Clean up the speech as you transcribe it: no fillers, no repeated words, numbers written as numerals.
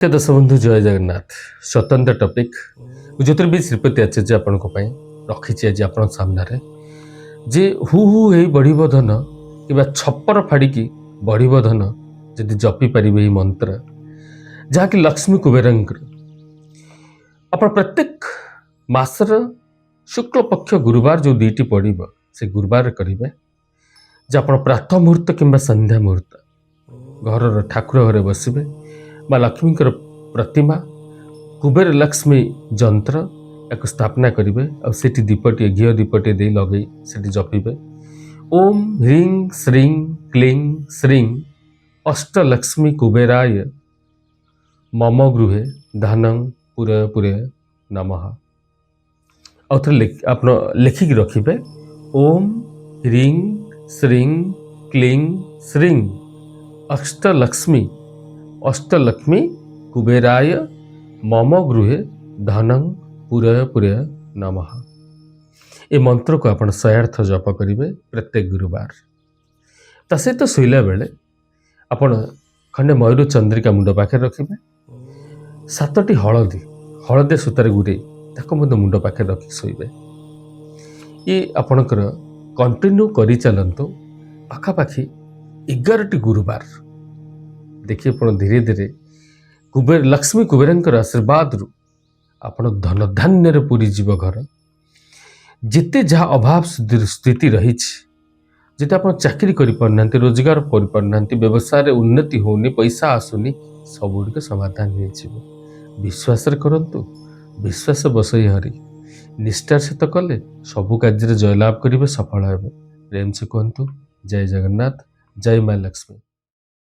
दर्शक बंधु जय जगन्नाथ स्वतंत्र टॉपिक ज्योतिर्विद श्रीपति आचार्य आपण रखी आज आप सामने जे हु हु हे बढ़िब धन कि छप्पर फाड़ी बढ़िब धन जदि जपी पारे मंत्र जहाँकि लक्ष्मी कुबेरंकर आप प्रत्येक मासर शुक्ल पक्ष गुरुवार जो दुईटी पड़ब से गुरुवार करेंगे जे आप प्रातः मुहूर्त कि संध्या मुहूर्त घर ठाकुर घरे बसबे माँ लक्ष्मी प्रतिमा कुबेर लक्ष्मी जंत्र या स्थापना करेंगे और सेठी दीपटे घी दीपटे दे लगे से जपिबे ओम ह्रीं श्रीं क्लीं श्रीं अष्टलक्ष्मी कुबेराय मम गृहे धनं पुरय पुरय नमः। और थे आप लिखिक रखिए ओम ह्रीं श्रीं क्लीं श्रीं अष्टलक्ष्मी कुबेराय मम गृहे धनं पुरय पुरय नमः। ये मंत्र को आप 100 जप करेंगे प्रत्येक गुरुवार। ता सहित शोला बेले आपण खंडे मयूर चंद्रिका मुंड पाखे रखिए 7टी हलदी सूतार गुरे मुंड पाखे रखी शोबे। ये आपणकर कंटिन्यू करी चलतु पाखापाखि 11टी गुरुवार देखिए आप धीरे धीरे कुबेर लक्ष्मी कुबेरंकर आशीर्वाद रु आप धन धान्य पूरी जीव घर जिते जहाँ अभाव स्थिति रही जिते आप चाकरी करना रोजगार कर व्यवसाय उन्नति होनी पैसा आसुनी सबुड़ समाधान हो विश्वास करंतु विश्वास बसई हरि निष्ठार सहित कले सबु कार्य जयलाभ करेंगे सफल हे प्रेम से कहतु जय जगन्नाथ जय माँ लक्ष्मी।